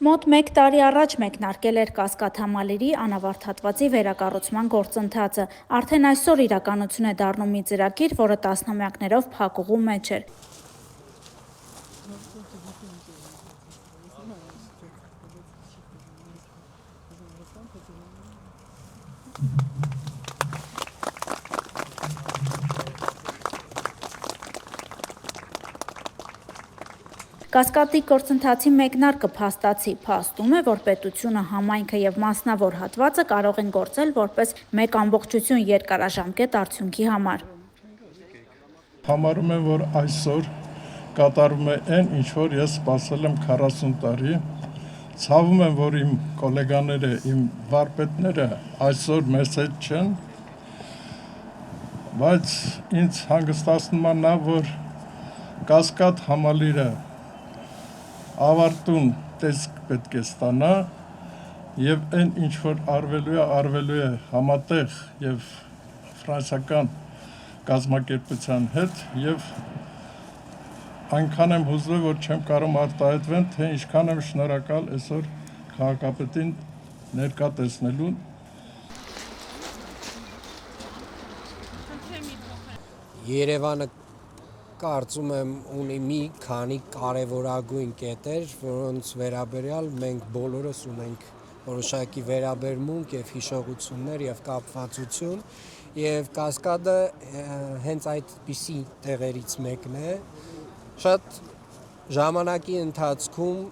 Մոտ 1 տարի առաջ մեկնարկել էր Կասկադ համալիրի անավարտ հատվածի վերակառուցման գործընթացը։ Արդեն այսօր իրականություն է դառնում մի ծրագիր, որը տասնամյակներով փակուղու մեջ էր։ Կասկադի գործընթացի մեկնարկը փաստացի փաստում է, որ պետությունը, համայնքը եւ մասնավոր հատվածը կարող են գործել որպես մեկ ամբողջություն երկարաժամկետ արդյունքի համար։ Համարում եմ, որ այսօր կատարվում է այն, ինչ որ ես սպասել եմ 40 տարի։ Ցավում եմ, որ իմ գոլեգաները, իմ վարպետները այսօր մեզ հետ չեն, բայց ինձ հանգստացնում է նա, որ Կասկադ համալիրը ավարտուն տեսք պետք է ստանա եւ այն ինչ որ արվելու է համատեղ եւ ֆրանսիական կազմակերպության հետ եւ այնքան եմ հուզվել, որ չեմ կարող արտահայտվել, թե ինչքան եմ շնորհակալ այսօր քաղաքապետին ներկա տեսնելուն։ Երևանը կարծում եմ ունի մի քանի կարևորագույն կետեր, որոնց վերաբերյալ մենք բոլորս ունենք որոշակի վերաբերմունք եւ հիշողություններ եւ կապվածություն, եւ Կասկադը հենց այդպիսի տեղերից մեկն է։ Շատ ժամանակի ընթացքում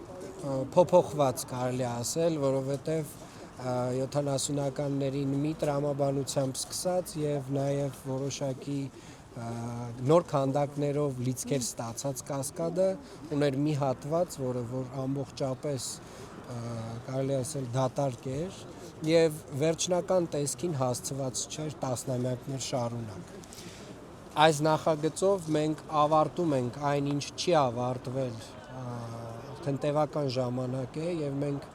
փոփոխված կարելի ասել, որովհետեւ 70-ականներին մի տրամաբանությամբ սկսած եւ նաեւ որոշակի նոր քանդակներով լիցքեր ստացած Կասկադը ուներ մի հատված, որը ամբողջապես կարելի ասել դատարկ էր եւ վերջնական տեսքին հասցված չէր տասնամյակներ շարունակ։ Այս նախագծով մենք ավարտում ենք այն, ինչ չի ավարտվել արդեն տևական ժամանակ է եւ մենք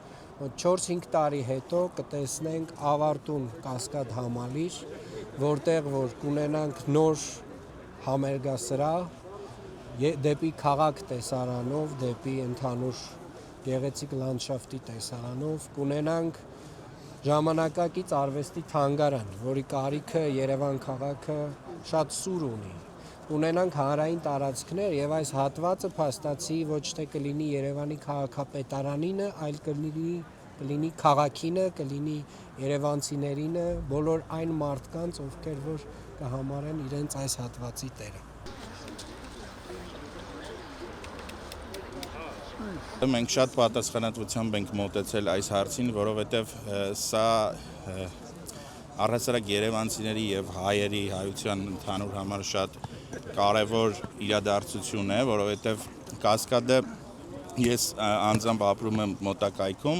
4-5 տարի հետո կտեսնենք ավարտուն Կասկադ համալիր, որտեղ որ կունենանք նոր համերգասրահ դեպի քաղաք տեսարանով, դեպի ընդհանուր գեղեցիկ լանդշաֆտի տեսարանով, կունենանք ժամանակակից արվեստի թանգարան, որի կարիքը Երևան քաղաքը շատ սուր ունի։ Ունենանք հանրային տարածքներ եւ այս հատվածը փաստացի ոչ թե կլինի Երևանի քաղաքապետարանինը, այլ կլինի քաղաքինը, կլինի երևանցիներինը, բոլոր այն մարդկանց, ովքեր որ կհամարեն իրենց այս հատվածի տերը։ Մենք շատ պատասխանատվությամբ ենք մոտեցել այս հարցին, որովհետև սա առհասարակ երևանցիների եւ հայերի հայության ընդհանուր համար շատ կարևոր իրադարձություն է, որովհետև Կասկադը ես անձամբ ապրում եմ մոտակայքում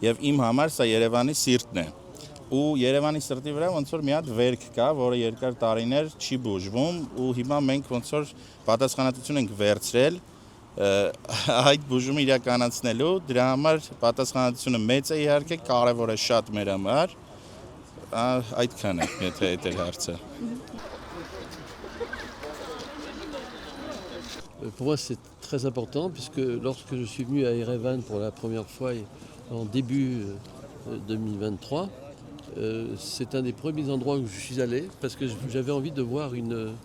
եւ իմ համար սա Երևանի սիրտն է։ Ու Երևանի սրտի վրա ոնց որ մի հատ վերք կա, որը երկար տարիներ չի բուժվում ու հիմա մենք ոնց որ պատասխանատվություն ենք վերցրել այդ բուժումը իրականացնելու, դրա համար պատասխանատվությունը մեծ է իհարկե, կարևոր է շատ մեր համար, այդքան է, եթե այդ էր հարցը։ Pour moi, c'est très important puisque lorsque je suis venu à Erevan pour la première fois en début 2023, c'est un des premiers endroits où je suis allé parce que j'avais envie de voir une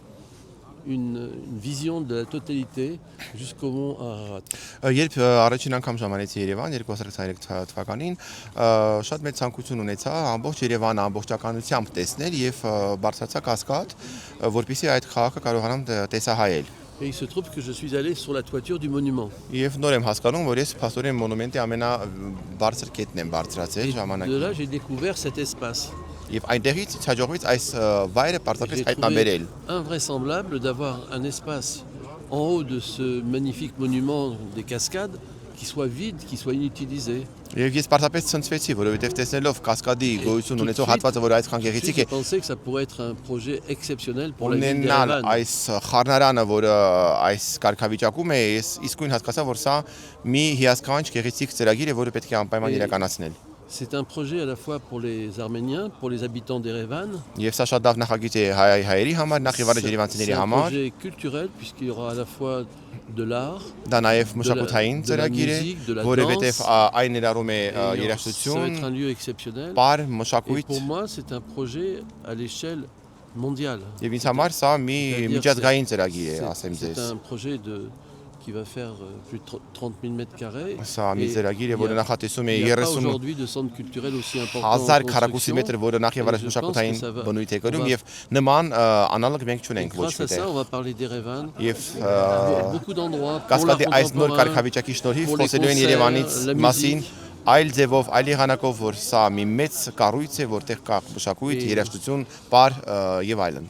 vision de la totalité jusqu'au mont Ararat. Երբ առաջին անգամ ժամանեցի Երևան 2023 թվականին, շատ մեծ ցանկություն ունեցա ամբողջ Երևանը ամբողջականությամբ տեսնել եւ բարձրացա Կասկադ, որպեսզի այդ քաղաքը կարողանամ տեսահայել։ Et il se trouve que je suis allé sur la toiture du monument. Եվ նոր եմ հասկանում, որ ես փաստորեն մոնումենտի ամենաբարձր կետն եմ բարձրացել ժամանակին։ De là, j'ai découvert cet espace. Եվ այնտեղից հաջողվեց այս վայրը պարզապես հայտնաբերել։ Invraisemblable d'avoir un espace en haut de ce magnifique monument des cascades qui soit vide, qui soit inutilisé. Եվ ես պարզապես ցնցվեցի, որովհետև տեսնելով Կասկադի գոյություն ունեցող հատվածը, որը այսքան գեղեցիկ է, je pensais que ça pourrait être un projet exceptionnel pour la ville d'Erevan. d'Erevan. Այս խառնարանը, որը այս կարգավիճակում է, ես իսկույն հասկացա, որ սա մի հիասքանչ գեղեցիկ ծրագիր է, որը պետք է անպայման իրականացնել։ C'est un projet à la fois pour les Arméniens, pour les habitants d'Erevan. Եվ սա շատ լավ նախագիծ է հայերի համար, նախ եւ առաջ երևանցիների C'est un համար։ projet culturel puisqu'il y aura à la fois de l'art, Դա նաև մշակութային de la ծրագիր է, musique, de la որովհետև danse. այն ներառում է Et ça va être երաժշտություն, un lieu exceptionnel. բար, Et մշակույթ pour moi, c'est un projet à l'échelle mondiale. եւ ինձ համար սա մի C'est-à-dire միջազգային ծրագիր է, C'est ասեմ c'est ձեզ։ un projet qui va faire plus de 30 000 mètres carrés. Սա մի Et ծրագիր է, il y որը a- նախատեսում է il n'y a pas 30 aujourd'hui de centre culturel aussi important en 1000 քառակուսի construction. մետր, որը նախ եւ Et առաջ je մշակութային pense que ça va- բնույթ է on կրում va- եւ նման անալոգ մենք Et չունենք ոչ grâce à ça, միտեղ։ on va parler d'Erevan. Եվ Beaucoup d'endroits pour l'art կասկադի այս նոր contemporain, կարգավիճակի շնորհիվ pour les խոսելու են concerts, Երևանից la մասին musique. այլ ձևով, այլ եղանակով, որ սա մի մեծ կառույց է, որտեղ կա մշակույթ, Et- երաժշտություն, բար եւ այլն։